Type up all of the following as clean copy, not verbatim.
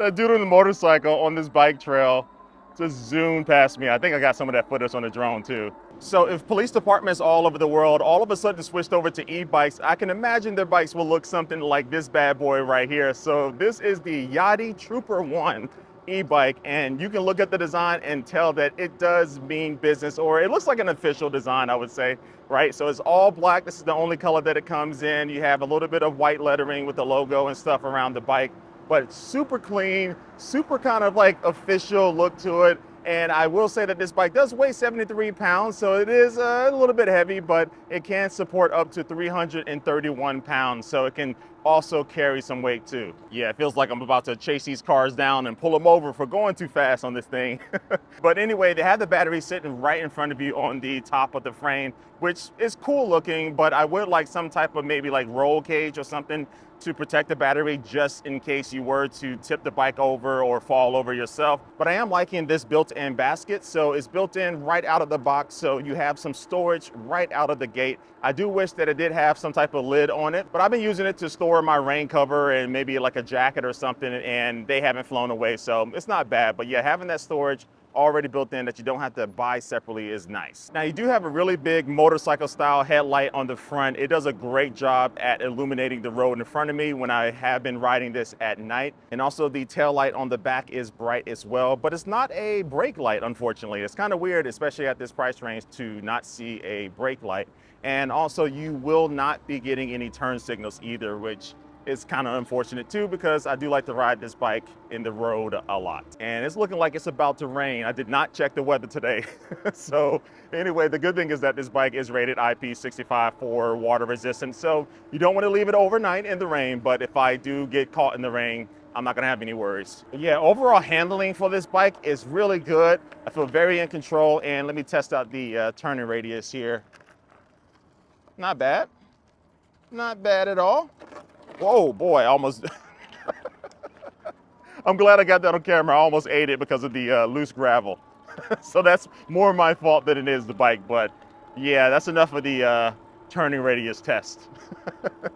That dude on the motorcycle on this bike trail just zoomed past me. I think I got some of that footage on the drone too. So if police departments all over the world all of a sudden switched over to e-bikes, I can imagine their bikes will look something like this bad boy right here. So this is the Yadea Trooper 1 e-bike, and you can look at the design and tell that it does mean business, or it looks like an official design, I would say, right? So it's all black. This is the only color that it comes in. You have a little bit of white lettering with the logo and stuff around the bike, but it's super clean, super kind of like official look to it. And I will say that this bike does weigh 73 pounds, so it is a little bit heavy, but it can support up to 331 pounds, so it can also carry some weight too. Yeah, it feels like I'm about to chase these cars down and pull them over for going too fast on this thing. But anyway, they have the battery sitting right in front of you on the top of the frame, which is cool looking, but I would like some type of maybe like roll cage or something to protect the battery just in case you were to tip the bike over or fall over yourself. But I am liking this built-in basket. So it's built in right out of the box, so you have some storage right out of the gate. I do wish that it did have some type of lid on it, but I've been using it to store my rain cover and maybe like a jacket or something, and they haven't flown away, so it's not bad. But yeah, having that storage already built in that you don't have to buy separately is nice. Now you do have a really big motorcycle style headlight on the front. It does a great job at illuminating the road in front of me when I have been riding this at night. And also the tail light on the back is bright as well, but it's not a brake light, unfortunately. It's kind of weird, especially at this price range, to not see a brake light. And also you will not be getting any turn signals either, which is kind of unfortunate too, because I do like to ride this bike in the road a lot. And it's looking like it's about to rain. I did not check the weather today. So anyway, the good thing is that this bike is rated IP65 for water resistance. So you don't want to leave it overnight in the rain, but if I do get caught in the rain, I'm not gonna have any worries. But yeah, overall handling for this bike is really good. I feel very in control, and let me test out the turning radius here. Not bad, not bad at all. Whoa, boy, almost. I'm glad I got that on camera. I almost ate it because of the loose gravel. So that's more my fault than it is the bike, but yeah, that's enough of the turning radius test.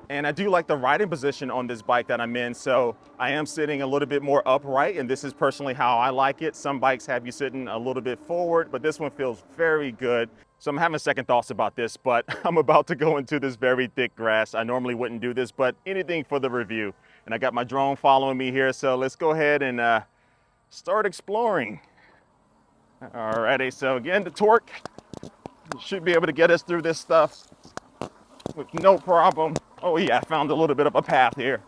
And I do like the riding position on this bike that I'm in. So I am sitting a little bit more upright, and this is personally how I like it. Some bikes have you sitting a little bit forward, but this one feels very good. So I'm having second thoughts about this, but I'm about to go into this very thick grass. I normally wouldn't do this, but anything for the review. And I got my drone following me here, so let's go ahead and start exploring. Alrighty, so again, the torque should be able to get us through this stuff with no problem. Oh yeah, I found a little bit of a path here.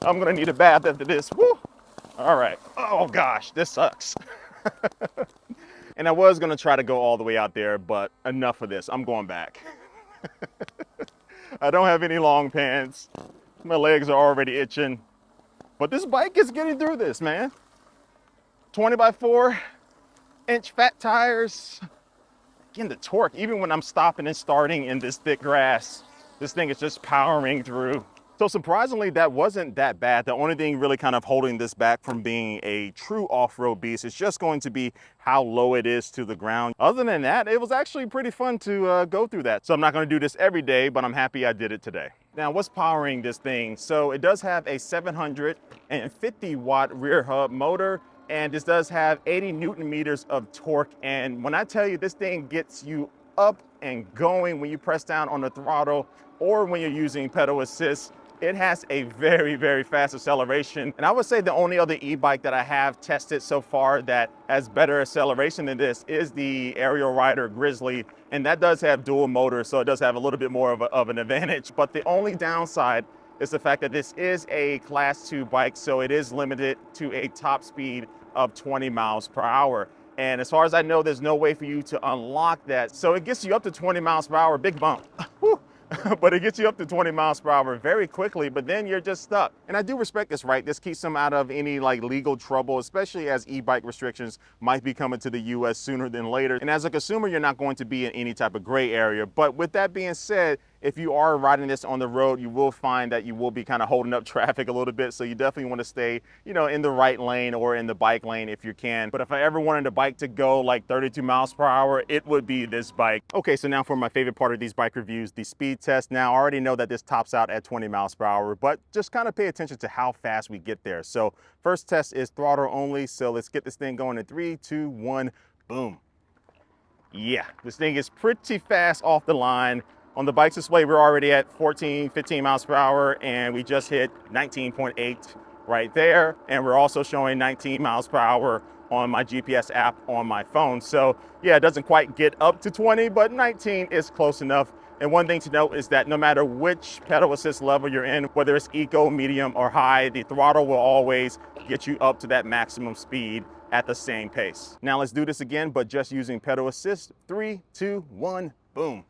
I'm gonna need a bath after this. Woo! All right. Oh gosh, this sucks. And I was gonna try to go all the way out there, but enough of this. I'm going back. I don't have any long pants. My legs are already itching, but this bike is getting through this, man. 20 by 4-inch fat tires. Again, the torque, even when I'm stopping and starting in this thick grass, this thing is just powering through. So surprisingly, that wasn't that bad. The only thing really kind of holding this back from being a true off-road beast is just going to be how low it is to the ground. Other than that, it was actually pretty fun to go through that. So I'm not gonna do this every day, but I'm happy I did it today. Now, what's powering this thing? So it does have a 750 watt rear hub motor, and this does have 80 Newton meters of torque. And when I tell you this thing gets you up and going when you press down on the throttle or when you're using pedal assist, it has a very, very fast acceleration. And I would say the only other e-bike that I have tested so far that has better acceleration than this is the Aerial Rider Grizzly. And that does have dual motors, so it does have a little bit more of an advantage. But the only downside is the fact that this is a Class 2 bike, so it is limited to a top speed of 20 miles per hour. And as far as I know, there's no way for you to unlock that. So it gets you up to 20 miles per hour, big bump. But it gets you up to 20 miles per hour very quickly, but then you're just stuck. And I do respect this, right? This keeps them out of any like legal trouble, especially as e-bike restrictions might be coming to the US sooner than later. And as a consumer, you're not going to be in any type of gray area. But with that being said, if you are riding this on the road, you will find that you will be kind of holding up traffic a little bit. So you definitely want to stay, in the right lane or in the bike lane if you can. But if I ever wanted a bike to go like 32 miles per hour, it would be this bike. Okay, so now for my favorite part of these bike reviews, the speed test. Now I already know that this tops out at 20 miles per hour, but just kind of pay attention to how fast we get there. So first test is throttle only. So let's get this thing going in 3, 2, 1, boom. Yeah, this thing is pretty fast off the line. On the bike's display, we're already at 14, 15 miles per hour, and we just hit 19.8 right there. And we're also showing 19 miles per hour on my GPS app on my phone. So yeah, it doesn't quite get up to 20, but 19 is close enough. And one thing to note is that no matter which pedal assist level you're in, whether it's eco, medium, or high, the throttle will always get you up to that maximum speed at the same pace. Now let's do this again, but just using pedal assist. 3, 2, 1, boom.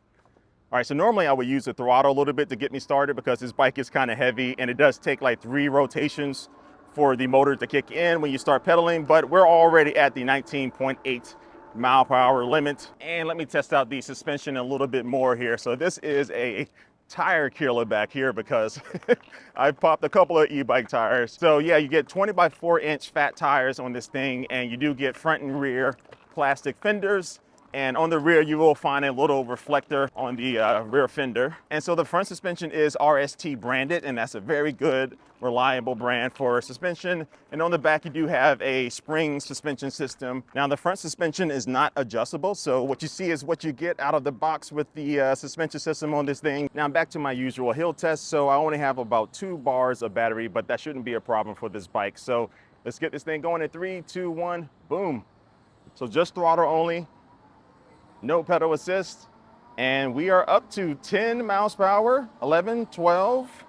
All right, so normally I would use the throttle a little bit to get me started because this bike is kind of heavy and it does take like 3 rotations for the motor to kick in when you start pedaling, but we're already at the 19.8 mile per hour limit. And let me test out the suspension a little bit more here. So this is a tire killer back here because I popped a couple of e-bike tires. So yeah, you get 20 by 4 inch fat tires on this thing, and you do get front and rear plastic fenders. And on the rear, you will find a little reflector on the rear fender. And so the front suspension is RST branded, and that's a very good, reliable brand for suspension. And on the back, you do have a spring suspension system. Now, the front suspension is not adjustable. So what you see is what you get out of the box with the suspension system on this thing. Now, back to my usual hill test. So I only have about 2 bars of battery, but that shouldn't be a problem for this bike. So let's get this thing going in 3, 2, 1, boom. So just throttle only. No pedal assist, and we are up to 10 miles per hour, 11, 12,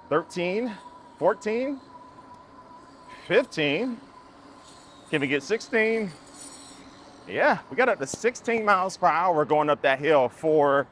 13, 14, 15. Can we get 16? Yeah, we got up to 16 miles per hour going up that hill. For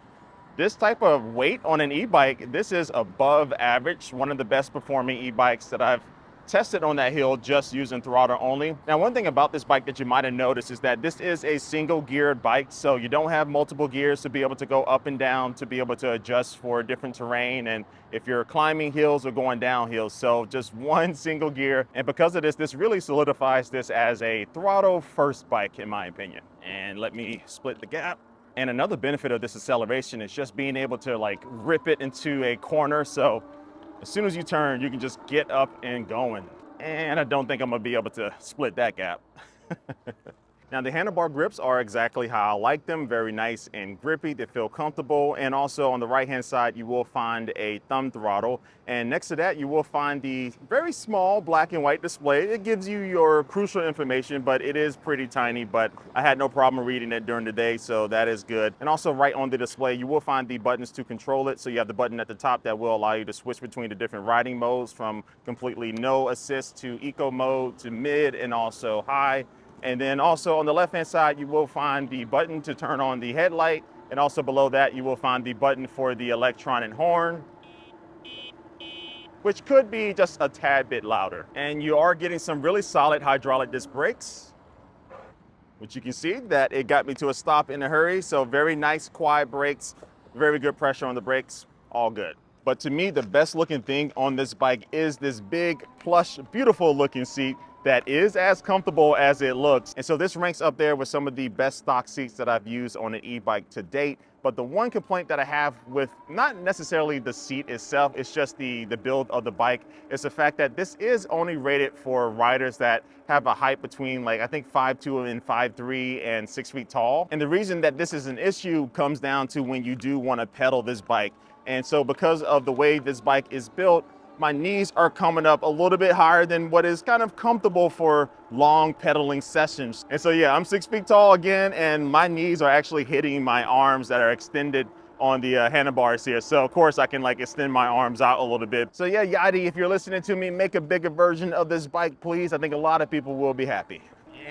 this type of weight on an e-bike, this is above average, one of the best performing e-bikes that I've tested on that hill just using throttle only. Now, one thing about this bike that you might have noticed is that this is a single geared bike, so you don't have multiple gears to be able to go up and down, to be able to adjust for different terrain, and if you're climbing hills or going down hills. So just one single gear, and because of this really solidifies this as a throttle first bike in my opinion. And let me split the gap. And another benefit of this acceleration is just being able to like rip it into a corner. So as soon as you turn, you can just get up and going. And I don't think I'm gonna be able to split that gap. Now, the handlebar grips are exactly how I like them. Very nice and grippy. They feel comfortable. And also on the right-hand side, you will find a thumb throttle. And next to that, you will find the very small black and white display. It gives you your crucial information, but it is pretty tiny. But I had no problem reading it during the day, so that is good. And also right on the display, you will find the buttons to control it. So you have the button at the top that will allow you to switch between the different riding modes, from completely no assist to eco mode to mid and also high. And then also on the left-hand side, you will find the button to turn on the headlight. And also below that, you will find the button for the electronic horn, which could be just a tad bit louder. And you are getting some really solid hydraulic disc brakes, which you can see that it got me to a stop in a hurry. So very nice, quiet brakes, very good pressure on the brakes, all good. But to me, the best looking thing on this bike is this big, plush, beautiful looking seat that is as comfortable as it looks. And so this ranks up there with some of the best stock seats that I've used on an e-bike to date. But the one complaint that I have with not necessarily the seat itself, it's just the build of the bike, is the fact that this is only rated for riders that have a height between like, I think 5'2" and 5'3" and 6 feet tall. And the reason that this is an issue comes down to when you do want to pedal this bike. And so because of the way this bike is built, my knees are coming up a little bit higher than what is kind of comfortable for long pedaling sessions. And so yeah, I'm 6 feet tall again, and my knees are actually hitting my arms that are extended on the handlebars here. So of course I can like extend my arms out a little bit. So yeah, Yadea, if you're listening to me, make a bigger version of this bike, please. I think a lot of people will be happy.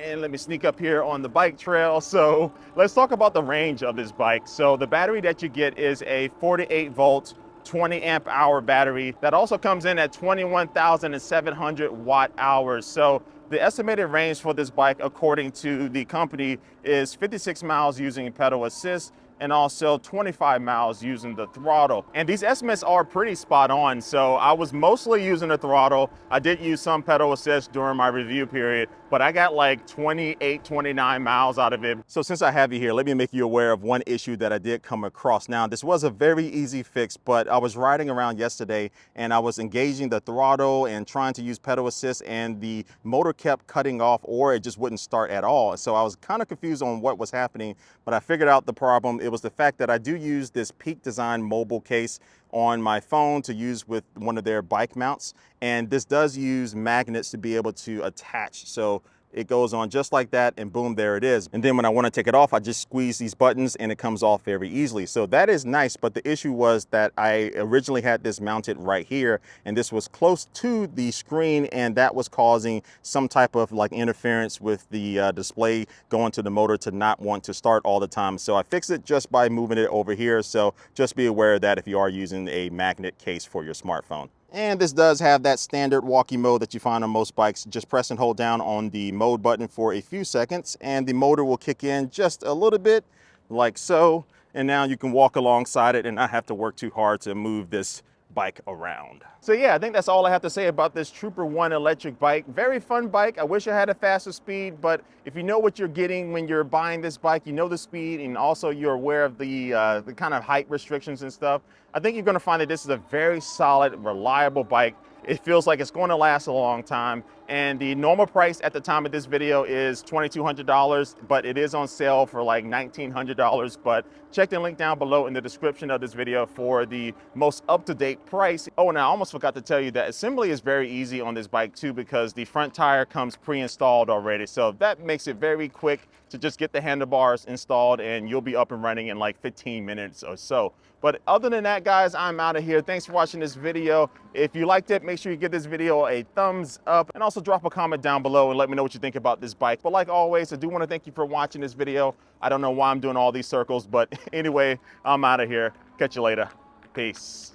And let me sneak up here on the bike trail. So let's talk about the range of this bike. So the battery that you get is a 48 volt, 20 amp hour battery that also comes in at 21,700 watt hours. So the estimated range for this bike, according to the company, is 56 miles using pedal assist and also 25 miles using the throttle. And these estimates are pretty spot on. So I was mostly using the throttle. I did use some pedal assist during my review period, but I got like 28, 29 miles out of it. So since I have you here, let me make you aware of one issue that I did come across. Now, this was a very easy fix, but I was riding around yesterday and I was engaging the throttle and trying to use pedal assist, and the motor kept cutting off or it just wouldn't start at all. So I was kind of confused on what was happening, but I figured out the problem. It was the fact that I do use this Peak Design mobile case on my phone to use with one of their bike mounts, and this does use magnets to be able to attach. So it goes on just like that, and boom, there it is. And then when I want to take it off, I just squeeze these buttons and it comes off very easily. So that is nice, but the issue was that I originally had this mounted right here, and this was close to the screen, and that was causing some type of like interference with the display going to the motor to not want to start all the time. So I fixed it just by moving it over here. So just be aware of that if you are using a magnet case for your smartphone. And this does have that standard walkie mode that you find on most bikes. Just press and hold down on the mode button for a few seconds and the motor will kick in just a little bit like so. And now you can walk alongside it and not have to work too hard to move this bike around. So yeah, I think that's all I have to say about this Trooper 1 electric bike. Very fun bike. I wish I had a faster speed, but if you know what you're getting when you're buying this bike, you know the speed, and also you're aware of the kind of height restrictions and stuff, I think you're going to find that this is a very solid, reliable bike. It feels like it's going to last a long time, and the normal price at the time of this video is $2,200, but it is on sale for like $1,900. But check the link down below in the description of this video for the most up-to-date price. Oh, and I almost forgot to tell you that assembly is very easy on this bike too, because the front tire comes pre-installed already. So that makes it very quick to just get the handlebars installed, and you'll be up and running in like 15 minutes or so. But other than that, guys, I'm out of here. Thanks for watching this video. If you liked it, make sure you give this video a thumbs up, and also drop a comment down below and let me know what you think about this bike. But like always, I do want to thank you for watching this video. I don't know why I'm doing all these circles, but anyway, I'm out of here. Catch you later. Peace.